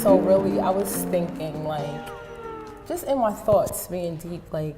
So really, I was thinking, like, just in my thoughts, being deep, like,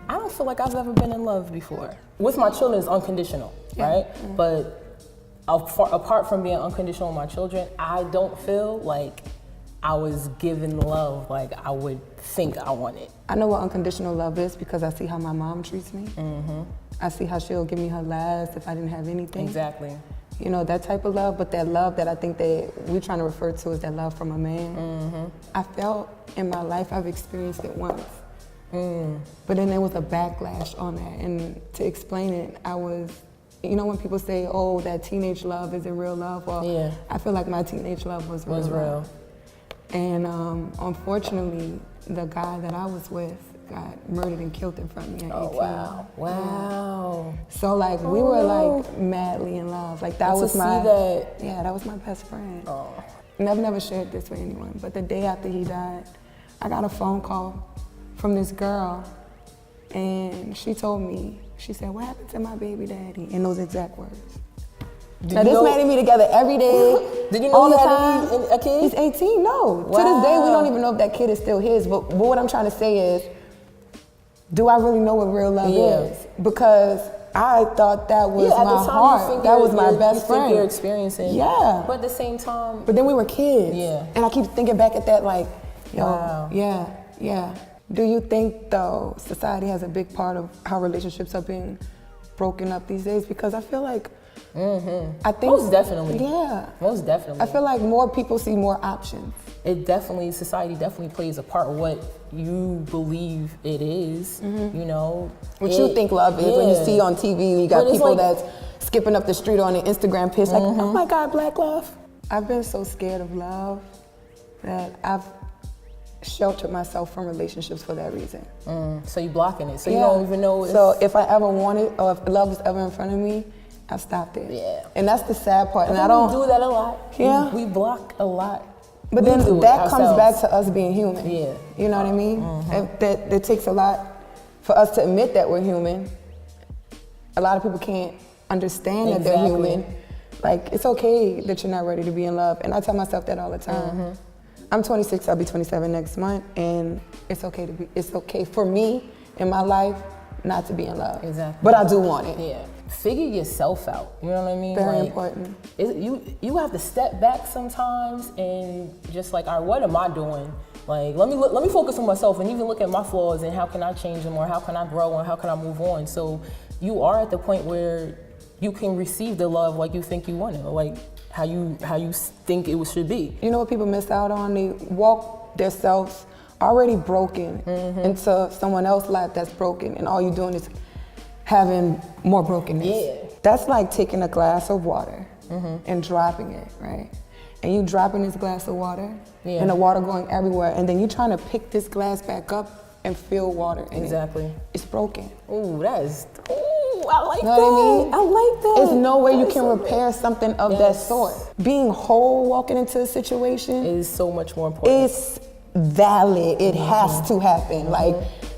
I don't feel like I've ever been in love before. With my children, it's unconditional, right? Mm-hmm. But apart from being unconditional with my children, I don't feel like I was given love like I would think I wanted. I know what unconditional love is because I see how my mom treats me. Mm-hmm. I see how she'll give me her last if I didn't have anything. Exactly. You know, that type of love, but that love that I think that we're trying to refer to is that love from a man. Mm-hmm. I felt in my life, I've experienced it once. Mm. But then there was a backlash on that. And to explain it, I was, you know when people say, oh, that teenage love isn't real love? Well, yeah. I feel like my teenage love was real. Love. And unfortunately, the guy that I was with got murdered and killed in front of me at 18. Wow. Wow. So like we were like madly in love. Like that was my that was my best friend. Oh. Never shared this with anyone. But the day after he died, I got a phone call from this girl, and she told me, she said, "What happened to my baby daddy?" In those exact words. Now this man and me together every day. Did you know all the he time? had a kid? He's 18. No. Wow. To this day, we don't even know if that kid is still his. But what I'm trying to say is, do I really know what real love is? Because I thought that was my heart. That was my best friend. You're experiencing. Yeah. But at the same time. But then we were kids. Yeah. And I keep thinking back at that like, yo, wow. yeah. Do you think though society has a big part of how relationships are being broken up these days? Because I feel like, I think most definitely. Yeah. Most definitely. I feel like more people see more options. Society definitely plays a part of what you believe it is, you know. What you think love is when you see on TV, you got people that's skipping up the street on an Instagram page like, oh my God, black love. I've been so scared of love that I've sheltered myself from relationships for that reason. So you blocking it, so you don't even know. So if I ever wanted, or if love was ever in front of me, I stopped it. Yeah. And that's the sad part. And I don't do that a lot. Yeah. We block a lot. But then that comes back to us being human. Yeah. You know what I mean? That takes a lot for us to admit that we're human. A lot of people can't understand that they're human. Like, it's okay that you're not ready to be in love. And I tell myself that all the time. I'm 26, I'll be 27 next month, and it's okay for me in my life not to be in love. Exactly. But I do want it. Yeah. Figure yourself out. You know what I mean? Very important. You have to step back sometimes and just like, all right, what am I doing? Like, let me focus on myself and even look at my flaws and how can I change them, or how can I grow, and how can I move on? So you are at the point where you can receive the love like you think you want it, or like how you think it should be. You know what people miss out on? They walk themselves already broken into someone else's life that's broken, and all you're doing is having more brokenness. Yeah. That's like taking a glass of water and dropping it, right? And you dropping this glass of water and the water going everywhere, and then you trying to pick this glass back up and fill water in it. It's broken. Ooh, I like that. Know what I mean? I like that. There's no way you can repair something of that sort. Being whole walking into a situation is so much more important. It's valid. It has to happen. Like,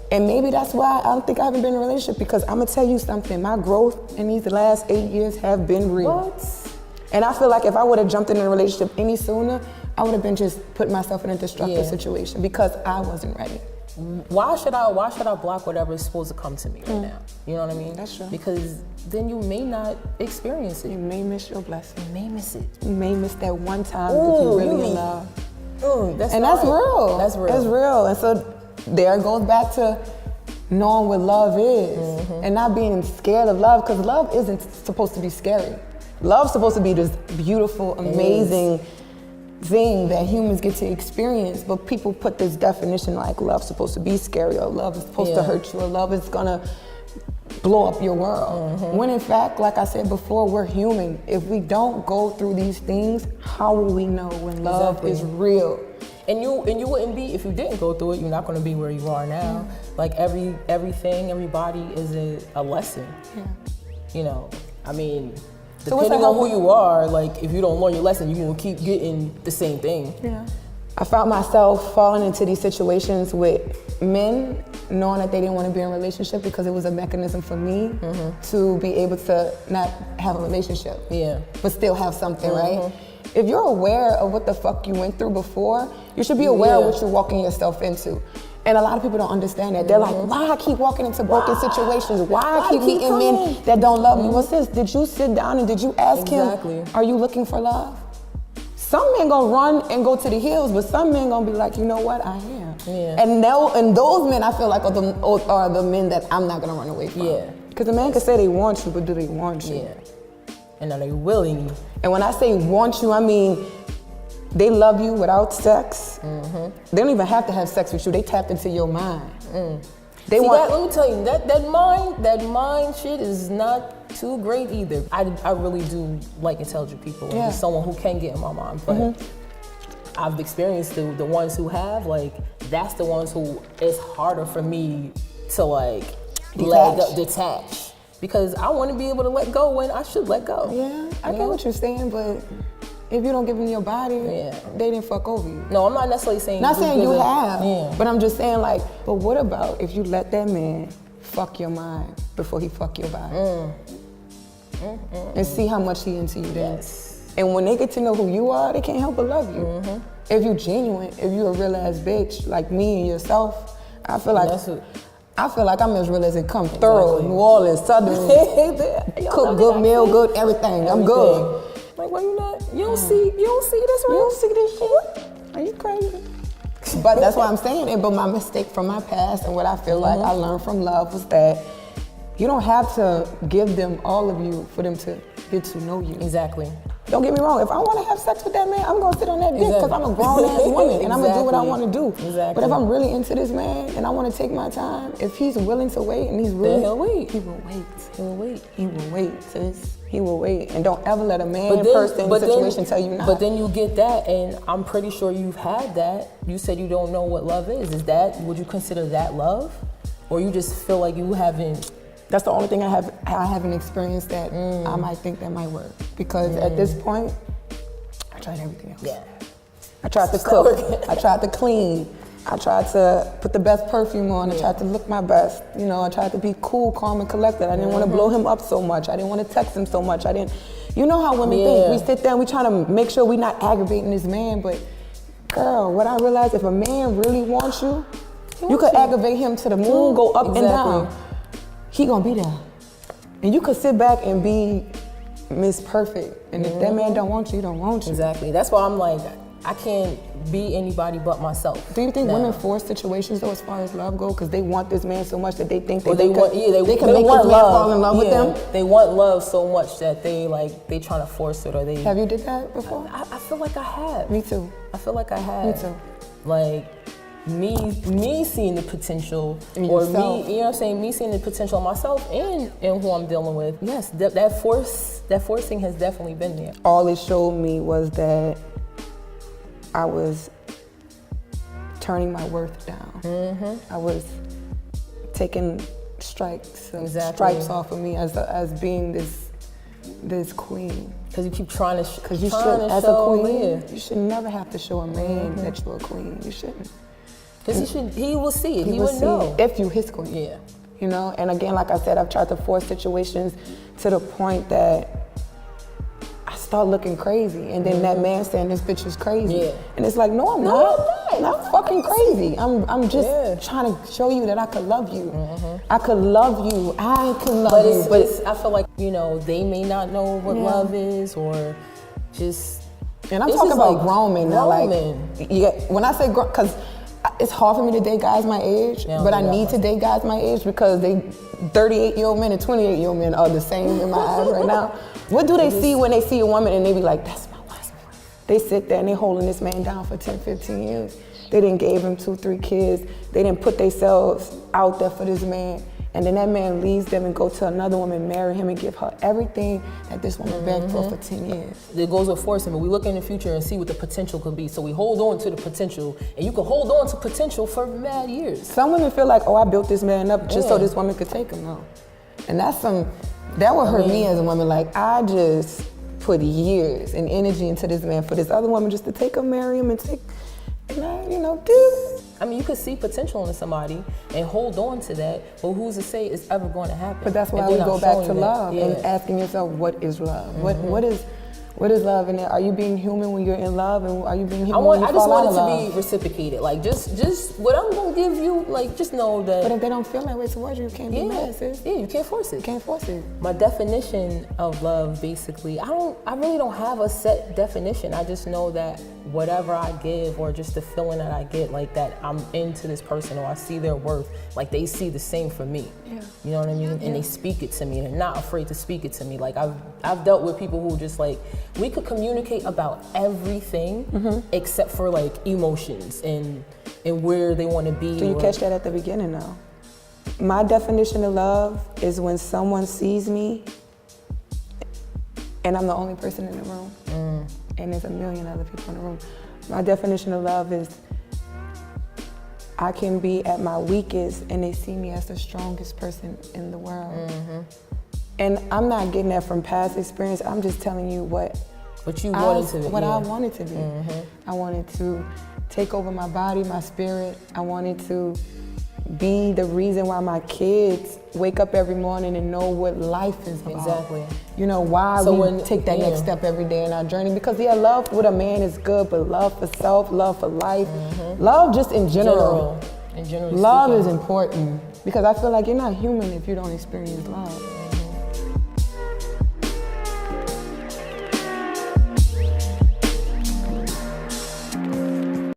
and maybe that's why I don't think I haven't been in a relationship, because I'm gonna tell you something. My growth in these last 8 years have been real. What? And I feel like if I would have jumped in a relationship any sooner, I would have been just putting myself in a destructive situation because I wasn't ready. Why should I block whatever is supposed to come to me right now? You know what I mean? That's true. Because then you may not experience it. You may miss your blessing. You may miss it. You may miss that one time that you really in love. That's real. That's real. That's real. And so there it goes back to knowing what love is and not being scared of love, because love isn't supposed to be scary. Love's supposed to be this beautiful, amazing thing that humans get to experience, but people put this definition like love's supposed to be scary, or love is supposed to hurt you, or love is gonna blow up your world. When in fact, like I said before, we're human. If we don't go through these things, how will we know when love is real? And you wouldn't be, if you didn't go through it, you're not gonna be where you are now. Like everything, everybody is a lesson. You know, I mean, depending on who you are, like if you don't learn your lesson, you're gonna keep getting the same thing. I found myself falling into these situations with men knowing that they didn't want to be in a relationship because it was a mechanism for me to be able to not have a relationship, but still have something, right? if you're aware of what the fuck you went through before, you should be aware of what you're walking yourself into. And a lot of people don't understand that. They're like, why I keep walking into broken situations? Why I keep meeting men that don't love me? What's this? Did you sit down and did you ask him, are you looking for love? Some men gonna run and go to the hills, but some men gonna be like, you know what, I am. Yeah. And those men I feel like are the men that I'm not gonna run away from. Yeah. Because a man can say they want you, but do they want you? Yeah. And are they willing? And when I say want you, I mean they love you without sex. They don't even have to have sex with you. They tap into your mind. Let me tell you, that mind shit is not too great either. I really do like intelligent people. And just someone who can get in my mind. But I've experienced the ones who have, like, that's the ones who it's harder for me to like detach. Because I want to be able to let go when I should let go. Yeah, I get what you're saying, but if you don't give them your body, they didn't fuck over you. No, I'm not necessarily saying. Not saying you have, but I'm just saying, like, but what about if you let that man fuck your mind before he fuck your body? And see how much he into you then. Yes. And when they get to know who you are, they can't help but love you. If you genuine, if you a real ass bitch like me and yourself, I feel like I'm as real as it comes. Thorough, New Orleans, Southern, cook good meal, good everything. I'm good. Like, why you not? You don't see this, right? You don't see this shit? Are you crazy? But that's what I'm saying. But my mistake from my past and what I feel like I learned from love was that you don't have to give them all of you for them to get to know you. Exactly. Don't get me wrong. If I want to have sex with that man, I'm going to sit on that dick because I'm a grown-ass woman and I'm going to do what I want to do. Exactly. But if I'm really into this man and I want to take my time, if he's willing to wait and he's really... Then he'll wait. He will wait. He will wait. He will wait, sis. He will wait. And don't ever let a man, person, situation tell you not. But then you get that, and I'm pretty sure you've had that. You said you don't know what love is. Would you consider that love? Or you just feel like you haven't... That's the only thing I haven't experienced that I might think that might work. Because at this point, I tried everything else. Yeah. I tried to cook. I tried to clean. I tried to put the best perfume on. I tried to look my best. You know, I tried to be cool, calm, and collected. I didn't want to blow him up so much. I didn't want to text him so much. You know how women think. We sit there and we try to make sure we're not aggravating this man. But girl, what I realized, if a man really wants you, you could aggravate him to the moon, go up and down. He gonna be there. And you could sit back and be Miss Perfect. And if that man don't want you, he don't want you. Exactly. That's why I'm like, I can't be anybody but myself. Do you think women force situations though as far as love go? Because they want this man so much that they think that they can make this man fall in love with them? They want love so much that they trying to force it, or they... Have you did that before? I feel like I have. Me too. I feel like I have. Me too. Like, me seeing the potential, in or yourself. me, you know what I'm saying, me seeing the potential in myself and who I'm dealing with. Yes, that forcing has definitely been there. All it showed me was that I was turning my worth down. I was taking stripes off of me as being this queen. Because you keep trying to because you should, as a queen, you should never have to show a man that you're a queen. You shouldn't. Because he will see it. He will would know. If you his queen. Yeah. You know, and again, like I said, I've tried to force situations to the point that I start looking crazy. And then that man saying this bitch is crazy. Yeah. And it's like, no, I'm not. I'm not fucking crazy. I'm just trying to show you that I could love you. I could love you. I can love you. But I feel like, you know, they may not know what love is, or just... And I'm talking about grown men now. When I say grown, because it's hard for me to date guys my age, but I need to date guys my age because 38-year-old men and 28-year-old men are the same in my eyes right now. What do they see when they see a woman and they be like, that's my wife? They sit there and they holding this man down for 10, 15 years. They didn't gave him 2, 3 kids. They didn't put themselves out there for this man. And then that man leaves them and go to another woman, marry him, and give her everything that this woman begged for 10 years. It goes with forcing, but we look in the future and see what the potential could be. So we hold on to the potential, and you can hold on to potential for mad years. Some women feel like, oh, I built this man up just so this woman could take him though. And that would hurt me as a woman. Like, I just put years and energy into this man for this other woman just to take him, marry him, and I mean, you could see potential in somebody and hold on to that, but who's to say it's ever going to happen? But that's why we go back to love and asking yourself, what is love? What is love? And are you being human when you're in love? And are you being human I when you just fall out want of it love? to be reciprocated. Like, just what I'm gonna give you, like, just know that. But if they don't feel that way towards you, you can't be mad, sis. Yeah, you can't force it. You can't force it. My definition of love, basically, I really don't have a set definition. I just know that whatever I give, or just the feeling that I get, like that I'm into this person, or I see their worth, like they see the same for me. Yeah. You know what I mean? And they speak it to me. They're not afraid to speak it to me. Like I've dealt with people who just like, we could communicate about everything except for like emotions and where they want to be. Do you catch that at the beginning though? My definition of love is when someone sees me and I'm the only person in the room and there's a million other people in the room. My definition of love is I can be at my weakest and they see me as the strongest person in the world. And I'm not getting that from past experience. I'm just telling you what you wanted to be. What I wanted to be. I wanted to take over my body, my spirit. I wanted to be the reason why my kids wake up every morning and know what life is about. Exactly. You know, why we take that next step every day in our journey. Because love with a man is good, but love for self, love for life, love just in general. In general Love is important because I feel like you're not human if you don't experience love.